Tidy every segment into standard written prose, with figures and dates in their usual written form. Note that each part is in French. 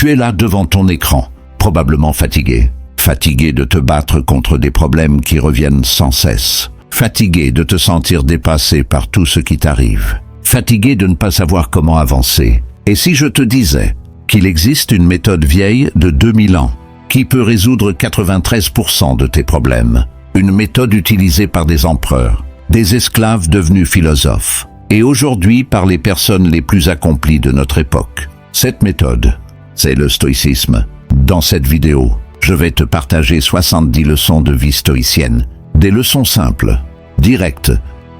Tu es là devant ton écran, probablement fatigué. Fatigué de te battre contre des problèmes qui reviennent sans cesse. Fatigué de te sentir dépassé par tout ce qui t'arrive. Fatigué de ne pas savoir comment avancer. Et si je te disais qu'il existe une méthode vieille de 2000 ans qui peut résoudre 93% de tes problèmes? Une méthode utilisée par des empereurs, des esclaves devenus philosophes, et aujourd'hui par les personnes les plus accomplies de notre époque. Cette méthode, c'est le stoïcisme. Dans cette vidéo, je vais te partager 70 leçons de vie stoïcienne. Des leçons simples, directes,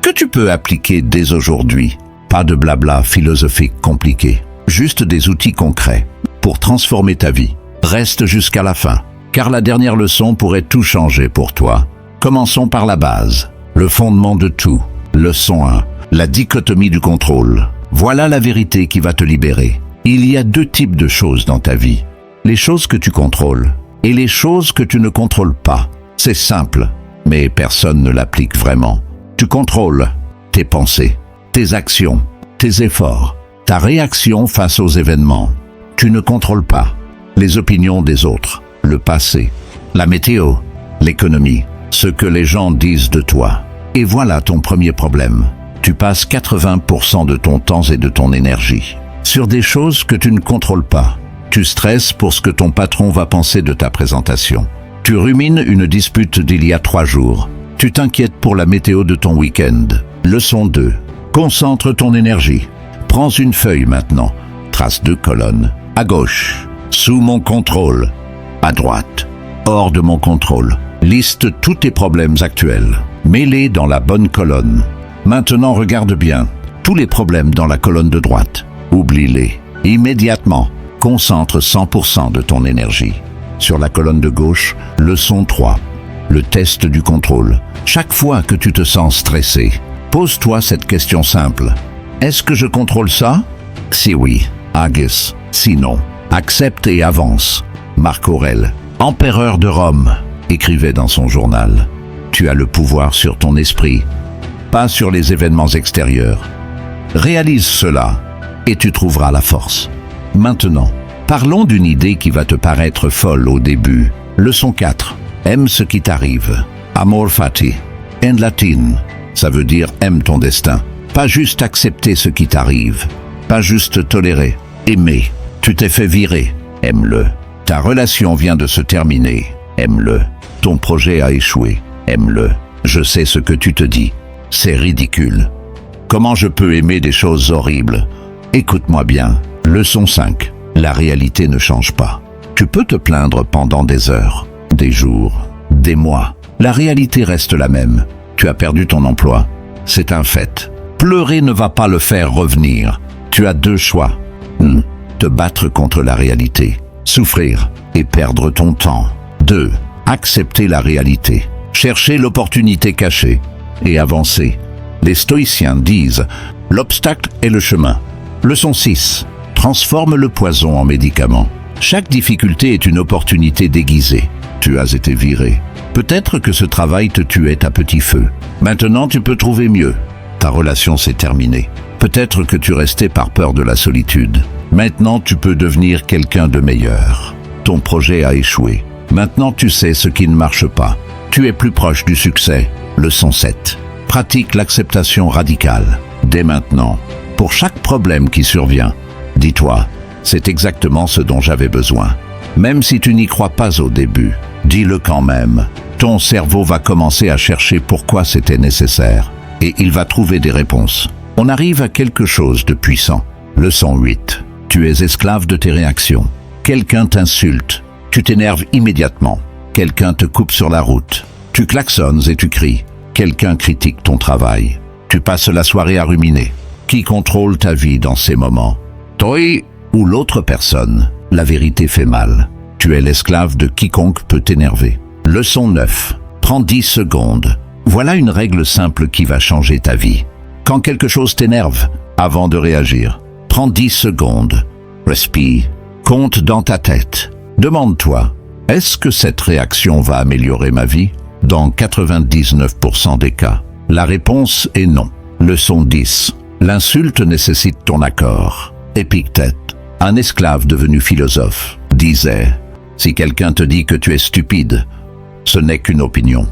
que tu peux appliquer dès aujourd'hui. Pas de blabla philosophique compliqué, juste des outils concrets pour transformer ta vie. Reste jusqu'à la fin, car la dernière leçon pourrait tout changer pour toi. Commençons par la base, le fondement de tout. Leçon 1, la dichotomie du contrôle. Voilà la vérité qui va te libérer. Il y a deux types de choses dans ta vie. Les choses que tu contrôles et les choses que tu ne contrôles pas. C'est simple, mais personne ne l'applique vraiment. Tu contrôles tes pensées, tes actions, tes efforts, ta réaction face aux événements. Tu ne contrôles pas les opinions des autres, le passé, la météo, l'économie, ce que les gens disent de toi. Et voilà ton premier problème. Tu passes 80% de ton temps et de ton énergie sur des choses que tu ne contrôles pas. Tu stresses pour ce que ton patron va penser de ta présentation. Tu rumines une dispute d'il y a 3 jours. Tu t'inquiètes pour la météo de ton week-end. Leçon 2. Concentre ton énergie. Prends une feuille maintenant. Trace 2 colonnes. À gauche, sous mon contrôle. À droite, hors de mon contrôle. Liste tous tes problèmes actuels. Mets-les dans la bonne colonne. Maintenant, regarde bien. Tous les problèmes dans la colonne de droite. Oublie-les. Immédiatement. Concentre 100% de ton énergie. Sur la colonne de gauche, leçon 3. Le test du contrôle. Chaque fois que tu te sens stressé, pose-toi cette question simple. Est-ce que je contrôle ça? Si oui, agis. Sinon, accepte et avance. Marc Aurèle, empereur de Rome, écrivait dans son journal. Tu as le pouvoir sur ton esprit, pas sur les événements extérieurs. Réalise cela et tu trouveras la force. Maintenant, parlons d'une idée qui va te paraître folle au début. Leçon 4. Aime ce qui t'arrive. Amor fati. En latin, ça veut dire aime ton destin. Pas juste accepter ce qui t'arrive. Pas juste tolérer. Aimer. Tu t'es fait virer. Aime-le. Ta relation vient de se terminer. Aime-le. Ton projet a échoué. Aime-le. Je sais ce que tu te dis. C'est ridicule. Comment je peux aimer des choses horribles? Écoute-moi bien. Leçon 5. La réalité ne change pas. Tu peux te plaindre pendant des heures, des jours, des mois. La réalité reste la même. Tu as perdu ton emploi. C'est un fait. Pleurer ne va pas le faire revenir. Tu as 2 choix. Te battre contre la réalité, souffrir et perdre ton temps. 2. Accepter la réalité, chercher l'opportunité cachée et avancer. Les stoïciens disent « L'obstacle est le chemin ». Leçon 6. Transforme le poison en médicament. Chaque difficulté est une opportunité déguisée. Tu as été viré. Peut-être que ce travail te tuait à petit feu. Maintenant, tu peux trouver mieux. Ta relation s'est terminée. Peut-être que tu restais par peur de la solitude. Maintenant, tu peux devenir quelqu'un de meilleur. Ton projet a échoué. Maintenant, tu sais ce qui ne marche pas. Tu es plus proche du succès. Leçon 7. Pratique l'acceptation radicale. Dès maintenant, pour chaque problème qui survient, dis-toi, c'est exactement ce dont j'avais besoin. Même si tu n'y crois pas au début, dis-le quand même. Ton cerveau va commencer à chercher pourquoi c'était nécessaire. Et il va trouver des réponses. On arrive à quelque chose de puissant. Leçon 8. Tu es esclave de tes réactions. Quelqu'un t'insulte. Tu t'énerves immédiatement. Quelqu'un te coupe sur la route. Tu klaxonnes et tu cries. Quelqu'un critique ton travail. Tu passes la soirée à ruminer. Qui contrôle ta vie dans ces moments? Toi ou l'autre personne? La vérité fait mal. Tu es l'esclave de quiconque peut t'énerver. Leçon 9. Prends 10 secondes. Voilà une règle simple qui va changer ta vie. Quand quelque chose t'énerve, avant de réagir, prends 10 secondes. Respire. Compte dans ta tête. Demande-toi, est-ce que cette réaction va améliorer ma vie? Dans 99% des cas, la réponse est non. Leçon 10. L'insulte nécessite ton accord. Épictète. un esclave devenu philosophe, disait « Si quelqu'un te dit que tu es stupide, ce n'est qu'une opinion.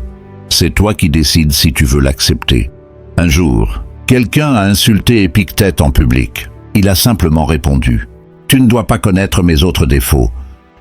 C'est toi qui décides si tu veux l'accepter. » Un jour, quelqu'un a insulté Épictète en public. Il a simplement répondu « Tu ne dois pas connaître mes autres défauts,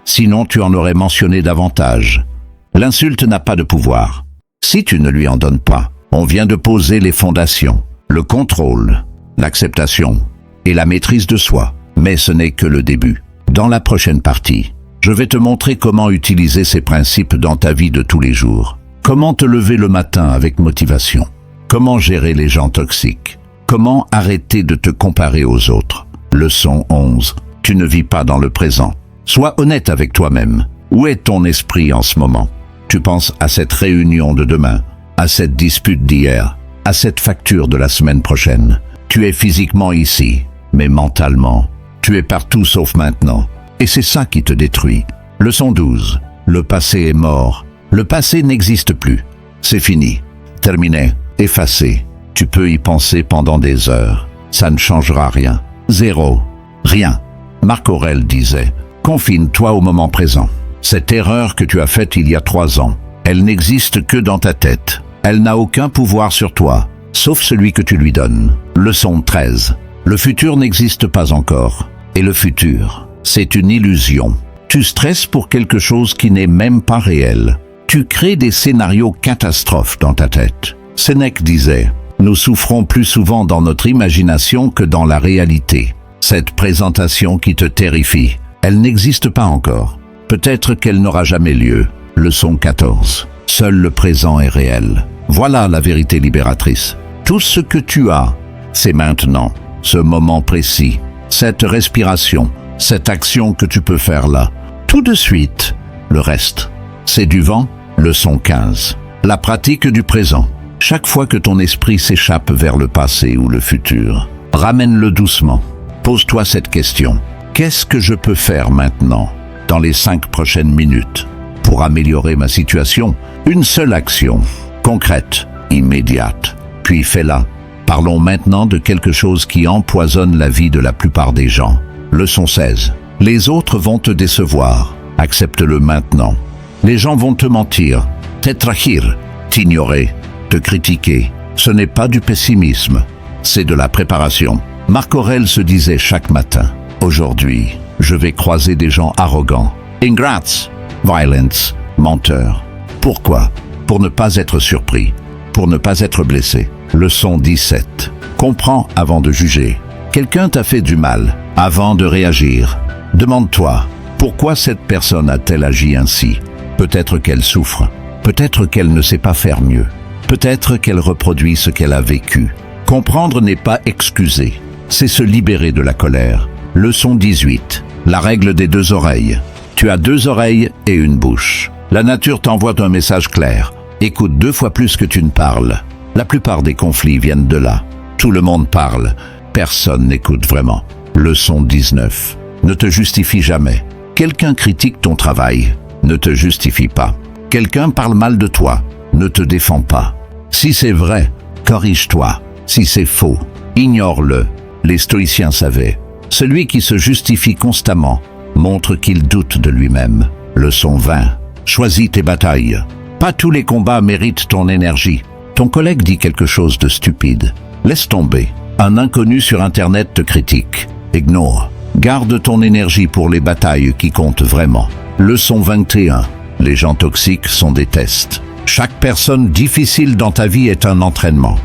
sinon tu en aurais mentionné davantage. » L'insulte n'a pas de pouvoir. Si tu ne lui en donnes pas, on vient de poser les fondations, le contrôle, l'acceptation et la maîtrise de soi. Mais ce n'est que le début. Dans la prochaine partie, je vais te montrer comment utiliser ces principes dans ta vie de tous les jours. Comment te lever le matin avec motivation. Comment gérer les gens toxiques. Comment arrêter de te comparer aux autres. Leçon 11. Tu ne vis pas dans le présent. Sois honnête avec toi-même. Où est ton esprit en ce moment? Tu penses à cette réunion de demain, à cette dispute d'hier, à cette facture de la semaine prochaine. Tu es physiquement ici, mais mentalement, tu es partout sauf maintenant. Et c'est ça qui te détruit. Leçon 12. Le passé est mort. Le passé n'existe plus. C'est fini. Terminé. Effacé. Tu peux y penser pendant des heures. Ça ne changera rien. Zéro. Rien. Marc Aurèle disait « Confine-toi au moment présent. Cette erreur que tu as faite il y a 3 ans, elle n'existe que dans ta tête. Elle n'a aucun pouvoir sur toi, sauf celui que tu lui donnes. » Leçon 13. Le futur n'existe pas encore. Et le futur, c'est une illusion. Tu stresses pour quelque chose qui n'est même pas réel. Tu crées des scénarios catastrophes dans ta tête. Sénèque disait « Nous souffrons plus souvent dans notre imagination que dans la réalité. » Cette présentation qui te terrifie, elle n'existe pas encore. Peut-être qu'elle n'aura jamais lieu. Leçon 14. Seul le présent est réel. Voilà la vérité libératrice. Tout ce que tu as, c'est maintenant, ce moment précis, cette respiration, cette action que tu peux faire là. Tout de suite, le reste, c'est du vent. Leçon 15. La pratique du présent. Chaque fois que ton esprit s'échappe vers le passé ou le futur, ramène-le doucement. Pose-toi cette question. Qu'est-ce que je peux faire maintenant, dans les 5 prochaines minutes, pour améliorer ma situation? Une seule action, concrète, immédiate. Puis fais-la. Parlons maintenant de quelque chose qui empoisonne la vie de la plupart des gens. Leçon 16. Les autres vont te décevoir. Accepte-le maintenant. Les gens vont te mentir, t'étrahir, t'ignorer, te critiquer. Ce n'est pas du pessimisme, c'est de la préparation. Marc Aurèle se disait chaque matin, « Aujourd'hui, je vais croiser des gens arrogants, ingrats, violents, menteurs. » Pourquoi? Pour ne pas être surpris, pour ne pas être blessé. Leçon 17. Comprends avant de juger. Quelqu'un t'a fait du mal. Avant de réagir, demande-toi, pourquoi cette personne a-t-elle agi ainsi? Peut-être qu'elle souffre, peut-être qu'elle ne sait pas faire mieux, peut-être qu'elle reproduit ce qu'elle a vécu. Comprendre n'est pas excuser, c'est se libérer de la colère. Leçon 18. La règle des 2 oreilles. Tu as 2 oreilles et une bouche. La nature t'envoie un message clair. Écoute 2 fois plus que tu ne parles. La plupart des conflits viennent de là. Tout le monde parle. Personne n'écoute vraiment. Leçon 19. Ne te justifie jamais. Quelqu'un critique ton travail. Ne te justifie pas. Quelqu'un parle mal de toi. Ne te défends pas. Si c'est vrai, corrige-toi. Si c'est faux, ignore-le. Les stoïciens savaient. Celui qui se justifie constamment montre qu'il doute de lui-même. Leçon 20. Choisis tes batailles. Pas tous les combats méritent ton énergie. Ton collègue dit quelque chose de stupide. Laisse tomber. Un inconnu sur Internet te critique. Ignore. Garde ton énergie pour les batailles qui comptent vraiment. Leçon 21. Les gens toxiques sont des tests. Chaque personne difficile dans ta vie est un entraînement.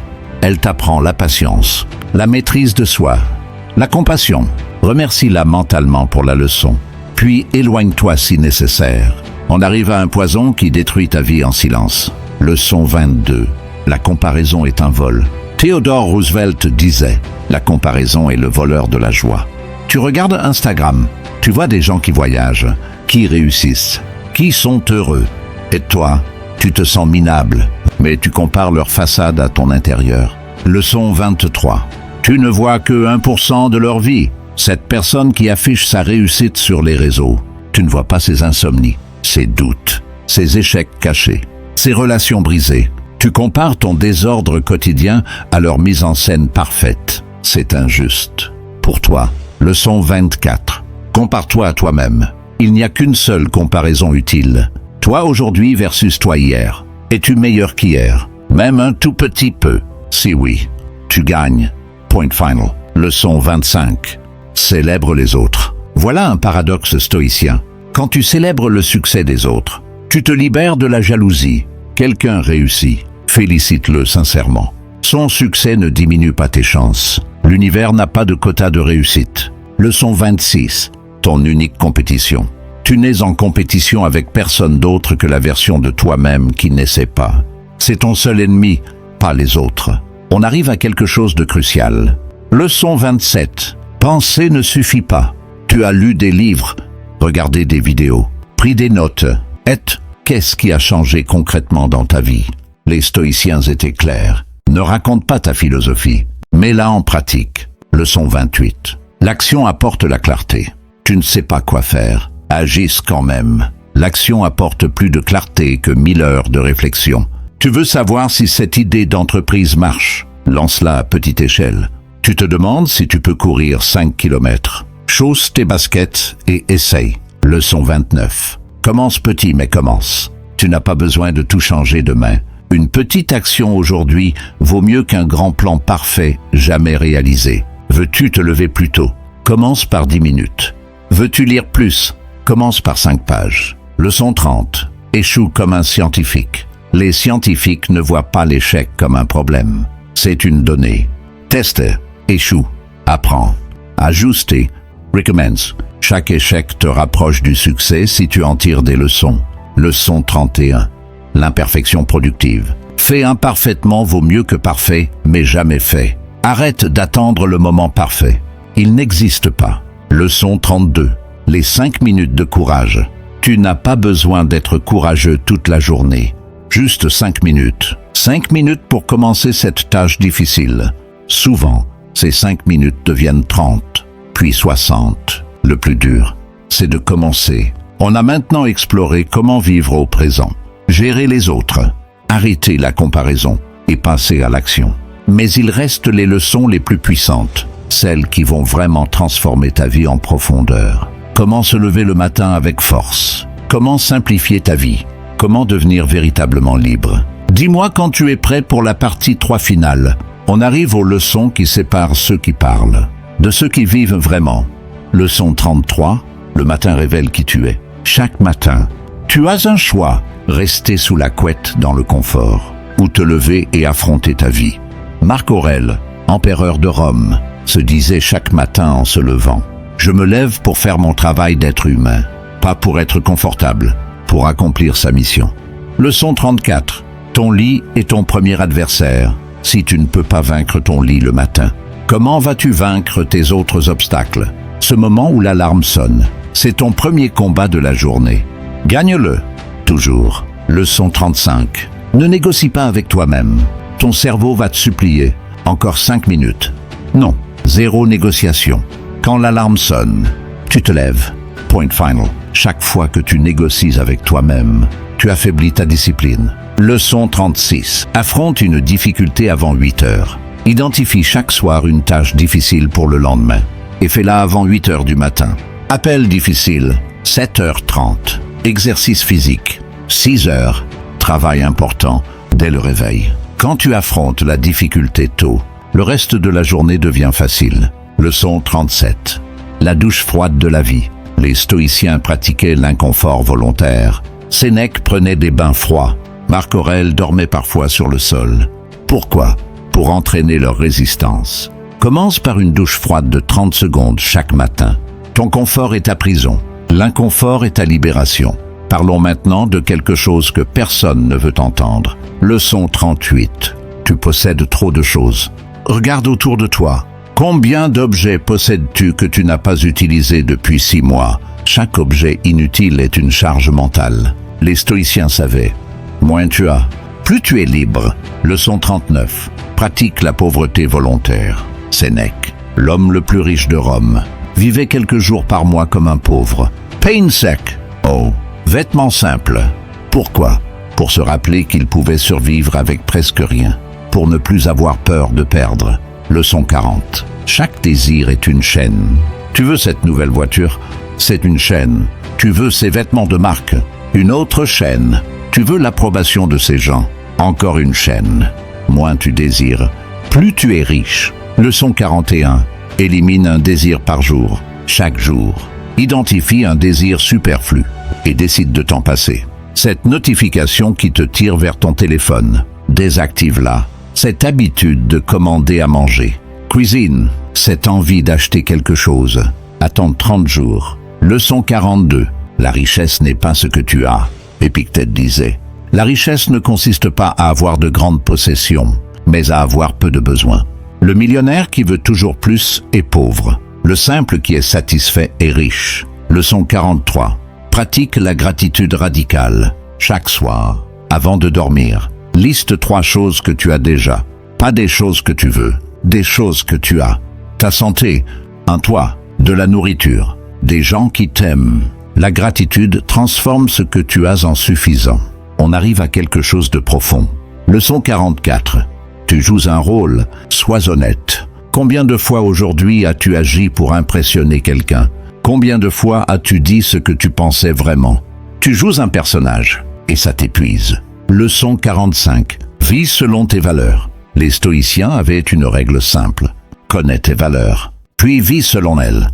Elle t'apprend la patience, la maîtrise de soi, la compassion. Remercie-la mentalement pour la leçon. Puis éloigne-toi si nécessaire. On arrive à un poison qui détruit ta vie en silence. Leçon 22. La comparaison est un vol. Theodore Roosevelt disait « La comparaison est le voleur de la joie ». Tu regardes Instagram, tu vois des gens qui voyagent, qui réussissent, qui sont heureux. Et toi, tu te sens minable, mais tu compares leur façade à ton intérieur. Leçon 23. Tu ne vois que 1% de leur vie. Cette personne qui affiche sa réussite sur les réseaux, tu ne vois pas ses insomnies, ses doutes, ses échecs cachés, ses relations brisées. Tu compares ton désordre quotidien à leur mise en scène parfaite. C'est injuste. Pour toi, leçon 24. Compare-toi à toi-même. Il n'y a qu'une seule comparaison utile. Toi aujourd'hui versus toi hier. Es-tu meilleur qu'hier? Même un tout petit peu. Si oui, tu gagnes. Point final. Leçon 25. Célèbre les autres. Voilà un paradoxe stoïcien. Quand tu célèbres le succès des autres, tu te libères de la jalousie. Quelqu'un réussit. Félicite-le sincèrement. Son succès ne diminue pas tes chances. L'univers n'a pas de quota de réussite. Leçon 26. Ton unique compétition. Tu n'es en compétition avec personne d'autre que la version de toi-même qui n'essaie pas. C'est ton seul ennemi, pas les autres. On arrive à quelque chose de crucial. Leçon 27. Penser ne suffit pas. Tu as lu des livres, regardé des vidéos, pris des notes. Qu'est-ce qui a changé concrètement dans ta vie? Les stoïciens étaient clairs. Ne raconte pas ta philosophie, mets-la en pratique. Leçon 28. L'action apporte la clarté. Tu ne sais pas quoi faire. Agisse quand même. L'action apporte plus de clarté que 1000 heures de réflexion. Tu veux savoir si cette idée d'entreprise marche? Lance-la à petite échelle. Tu te demandes si tu peux courir 5 km. Chausse tes baskets et essaye. Leçon 29. Commence petit mais commence. Tu n'as pas besoin de tout changer demain. Une petite action aujourd'hui vaut mieux qu'un grand plan parfait jamais réalisé. Veux-tu te lever plus tôt? Commence par 10 minutes. Veux-tu lire plus? Commence par 5 pages. Leçon 30. Échoue comme un scientifique. Les scientifiques ne voient pas l'échec comme un problème. C'est une donnée. Teste, échoue, apprends, ajuster, recommence. Chaque échec te rapproche du succès si tu en tires des leçons. Leçon 31. L'imperfection productive. Fait imparfaitement vaut mieux que parfait, mais jamais fait. Arrête d'attendre le moment parfait. Il n'existe pas. Leçon 32. Les 5 minutes de courage. Tu n'as pas besoin d'être courageux toute la journée. Juste 5 minutes. 5 minutes pour commencer cette tâche difficile. Souvent, ces 5 minutes deviennent 30, puis 60. Le plus dur, c'est de commencer. On a maintenant exploré comment vivre au présent, gérer les autres, arrêter la comparaison et passer à l'action. Mais il reste les leçons les plus puissantes, celles qui vont vraiment transformer ta vie en profondeur. Comment se lever le matin avec force? Comment simplifier ta vie? Comment devenir véritablement libre? Dis-moi quand tu es prêt pour la partie 3 finale. On arrive aux leçons qui séparent ceux qui parlent de ceux qui vivent vraiment. Leçon 33. Le matin révèle qui tu es. Chaque matin, tu as un choix. Rester sous la couette dans le confort ou te lever et affronter ta vie. Marc Aurèle, empereur de Rome, se disait chaque matin en se levant: je me lève pour faire mon travail d'être humain, pas pour être confortable, pour accomplir sa mission. Leçon 34. Ton lit est ton premier adversaire. Si tu ne peux pas vaincre ton lit le matin, comment vas-tu vaincre tes autres obstacles? Ce moment où l'alarme sonne, c'est ton premier combat de la journée. Gagne-le, toujours. Leçon 35. Ne négocie pas avec toi-même. Ton cerveau va te supplier. Encore 5 minutes. Non, 0 négociation. Quand l'alarme sonne, tu te lèves. Point final. Chaque fois que tu négocies avec toi-même, tu affaiblis ta discipline. Leçon 36. Affronte une difficulté avant 8 heures. Identifie chaque soir une tâche difficile pour le lendemain et fais-la avant 8 heures du matin. Appel difficile, 7h30. Exercice physique, 6 heures. Travail important, dès le réveil. Quand tu affrontes la difficulté tôt, le reste de la journée devient facile. Leçon 37. La douche froide de la vie. Les stoïciens pratiquaient l'inconfort volontaire. Sénèque prenait des bains froids. Marc Aurèle dormait parfois sur le sol. Pourquoi? Pour entraîner leur résistance. Commence par une douche froide de 30 secondes chaque matin. Ton confort est ta prison. L'inconfort est ta libération. Parlons maintenant de quelque chose que personne ne veut entendre. Leçon 38. Tu possèdes trop de choses. Regarde autour de toi. Combien d'objets possèdes-tu que tu n'as pas utilisés depuis 6 mois? Chaque objet inutile est une charge mentale. Les stoïciens savaient. Moins tu as, plus tu es libre. Leçon 39. Pratique la pauvreté volontaire. Sénèque, l'homme le plus riche de Rome, vivait quelques jours par mois comme un pauvre. Pain sec. Oh, vêtements simples. Pourquoi? Pour se rappeler qu'il pouvait survivre avec presque rien, pour ne plus avoir peur de perdre. Leçon 40. Chaque désir est une chaîne. Tu veux cette nouvelle voiture? c'est une chaîne. Tu veux ces vêtements de marque. Une autre chaîne. Tu veux l'approbation de ces gens. Encore une chaîne. Moins tu désires, plus tu es riche. Leçon 41. Élimine un désir par jour. Chaque jour. Identifie un désir superflu et décide de t'en passer. Cette notification qui te tire vers ton téléphone, désactive-la. Cette habitude de commander à manger. Cuisine, cette envie d'acheter quelque chose. Attends 30 jours. Leçon 42. La richesse n'est pas ce que tu as. Épictète disait. La richesse ne consiste pas à avoir de grandes possessions, mais à avoir peu de besoins. Le millionnaire qui veut toujours plus est pauvre. Le simple qui est satisfait est riche. Leçon 43. Pratique la gratitude radicale. Chaque soir, avant de dormir, liste 3 choses que tu as déjà. Pas des choses que tu veux, des choses que tu as. Ta santé, un toit, de la nourriture, des gens qui t'aiment. La gratitude transforme ce que tu as en suffisant. On arrive à quelque chose de profond. Leçon 44. Tu joues un rôle, sois honnête. Combien de fois aujourd'hui as-tu agi pour impressionner quelqu'un? Combien de fois as-tu dit ce que tu pensais vraiment? Tu joues un personnage, et ça t'épuise. Leçon 45. Vis selon tes valeurs. Les stoïciens avaient une règle simple. Connais tes valeurs, puis vis selon elles.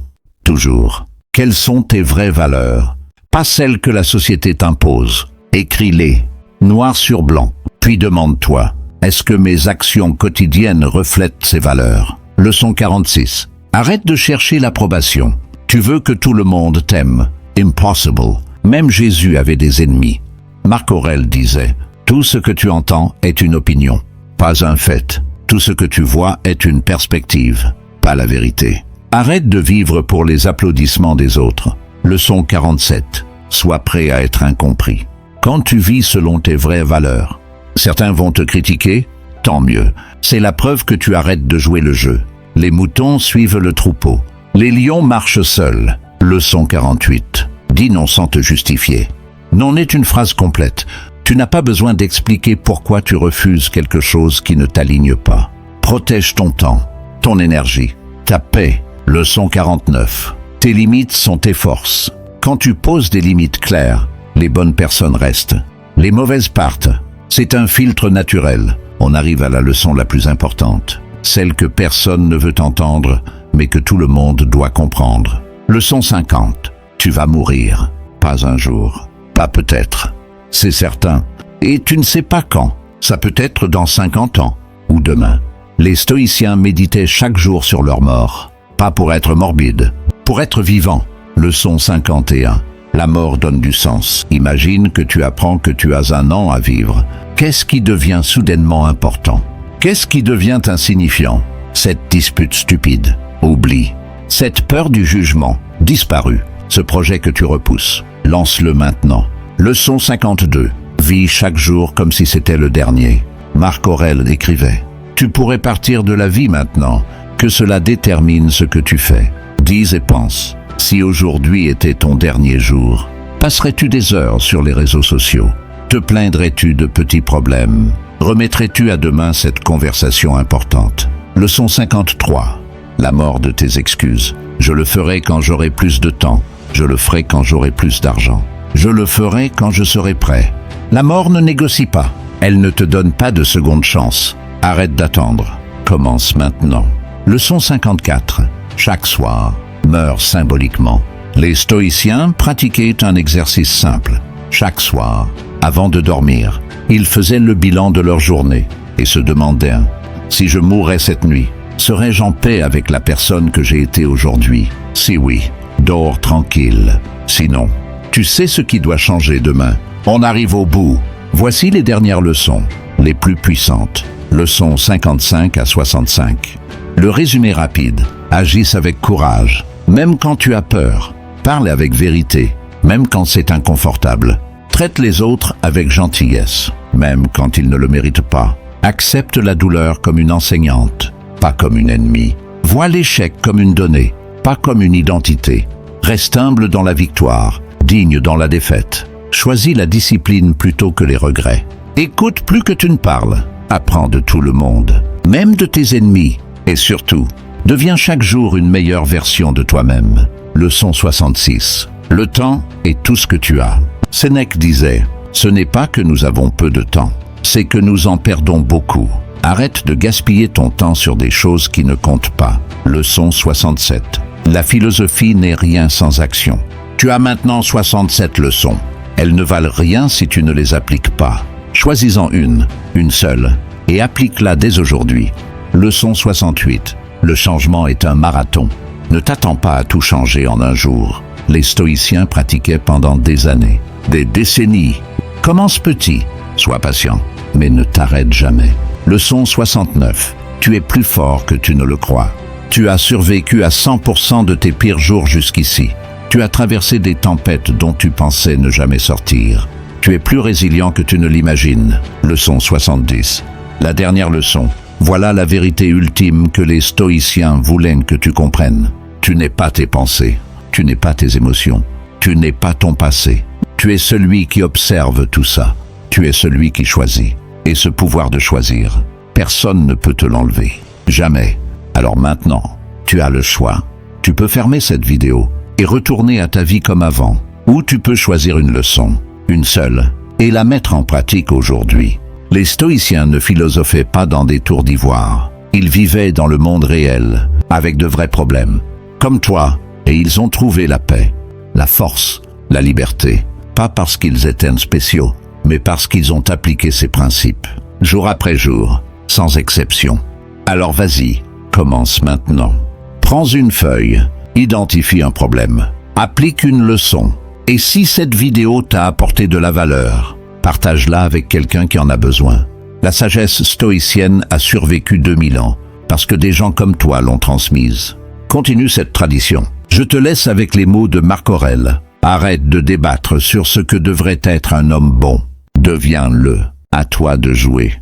Toujours. Quelles sont tes vraies valeurs? Pas celles que la société t'impose. Écris-les, noir sur blanc, puis demande-toi, est-ce que mes actions quotidiennes reflètent ces valeurs? Leçon 46. Arrête de chercher l'approbation. Tu veux que tout le monde t'aime. Impossible. Même Jésus avait des ennemis. Marc Aurèle disait, tout ce que tu entends est une opinion, pas un fait. Tout ce que tu vois est une perspective, pas la vérité. Arrête de vivre pour les applaudissements des autres. Leçon 47. Sois prêt à être incompris. Quand tu vis selon tes vraies valeurs, certains vont te critiquer, tant mieux. C'est la preuve que tu arrêtes de jouer le jeu. Les moutons suivent le troupeau. Les lions marchent seuls. Leçon 48. Dis non sans te justifier. Non est une phrase complète. Tu n'as pas besoin d'expliquer pourquoi tu refuses quelque chose qui ne t'aligne pas. Protège ton temps, ton énergie, ta paix. Leçon 49. Tes limites sont tes forces. Quand tu poses des limites claires, les bonnes personnes restent. Les mauvaises partent. C'est un filtre naturel. On arrive à la leçon la plus importante. Celle que personne ne veut entendre, mais que tout le monde doit comprendre. Leçon 50. Tu vas mourir. Pas un jour. Pas peut-être. C'est certain. Et tu ne sais pas quand. Ça peut être dans 50 ans. Ou demain. Les stoïciens méditaient chaque jour sur leur mort. Pas pour être morbide, pour être vivant. Leçon 51. La mort donne du sens. Imagine que tu apprends que tu as 1 an à vivre. Qu'est-ce qui devient soudainement important? Qu'est-ce qui devient insignifiant? Cette dispute stupide, oublie. Cette peur du jugement, disparue. Ce projet que tu repousses, lance-le maintenant. Leçon 52. Vis chaque jour comme si c'était le dernier. Marc Aurèle écrivait. Tu pourrais partir de la vie maintenant, que cela détermine ce que tu fais. Dis et pense. Si aujourd'hui était ton dernier jour, passerais-tu des heures sur les réseaux sociaux? Te plaindrais-tu de petits problèmes? Remettrais-tu à demain cette conversation importante? Leçon 53. La mort de tes excuses. Je le ferai quand j'aurai plus de temps. Je le ferai quand j'aurai plus d'argent. Je le ferai quand je serai prêt. La mort ne négocie pas. Elle ne te donne pas de seconde chance. Arrête d'attendre. Commence maintenant. Leçon 54. Chaque soir, meurs symboliquement. Les stoïciens pratiquaient un exercice simple. Chaque soir, avant de dormir, ils faisaient le bilan de leur journée et se demandaient « Si je mourais cette nuit, serais-je en paix avec la personne que j'ai été aujourd'hui? Si oui, dors tranquille. Sinon, tu sais ce qui doit changer demain. On arrive au bout. » Voici les dernières leçons, les plus puissantes. Leçons 55 à 65. Le résumé rapide. Agisse avec courage, même quand tu as peur. Parle avec vérité, même quand c'est inconfortable. Traite les autres avec gentillesse, même quand ils ne le méritent pas. Accepte la douleur comme une enseignante, pas comme une ennemie. Vois l'échec comme une donnée, pas comme une identité. Reste humble dans la victoire, digne dans la défaite. Choisis la discipline plutôt que les regrets. Écoute plus que tu ne parles. Apprends de tout le monde, même de tes ennemis. Et surtout, deviens chaque jour une meilleure version de toi-même. Leçon 66. Le temps est tout ce que tu as. Sénèque disait, ce n'est pas que nous avons peu de temps, c'est que nous en perdons beaucoup. Arrête de gaspiller ton temps sur des choses qui ne comptent pas. Leçon 67. La philosophie n'est rien sans action. Tu as maintenant 67 leçons. Elles ne valent rien si tu ne les appliques pas. Choisis-en une seule, et applique-la dès aujourd'hui. Leçon 68. Le changement est un marathon. Ne t'attends pas à tout changer en un jour. Les stoïciens pratiquaient pendant des années, des décennies. Commence petit, sois patient, mais ne t'arrête jamais. Leçon 69. Tu es plus fort que tu ne le crois. Tu as survécu à 100% de tes pires jours jusqu'ici. Tu as traversé des tempêtes dont tu pensais ne jamais sortir. Tu es plus résilient que tu ne l'imagines. Leçon 70. La dernière leçon. Voilà la vérité ultime que les stoïciens voulaient que tu comprennes. Tu n'es pas tes pensées, tu n'es pas tes émotions, tu n'es pas ton passé. Tu es celui qui observe tout ça. Tu es celui qui choisit. Et ce pouvoir de choisir, personne ne peut te l'enlever. Jamais. Alors maintenant, tu as le choix. Tu peux fermer cette vidéo et retourner à ta vie comme avant. Ou tu peux choisir une leçon, une seule, et la mettre en pratique aujourd'hui. Les stoïciens ne philosophaient pas dans des tours d'ivoire. Ils vivaient dans le monde réel, avec de vrais problèmes. Comme toi, et ils ont trouvé la paix, la force, la liberté. Pas parce qu'ils étaient spéciaux, mais parce qu'ils ont appliqué ces principes, jour après jour, sans exception. Alors vas-y, commence maintenant. Prends une feuille, identifie un problème, applique une leçon. Et si cette vidéo t'a apporté de la valeur, partage-la avec quelqu'un qui en a besoin. La sagesse stoïcienne a survécu 2000 ans, parce que des gens comme toi l'ont transmise. Continue cette tradition. Je te laisse avec les mots de Marc Aurèle. Arrête de débattre sur ce que devrait être un homme bon. Deviens-le. À toi de jouer.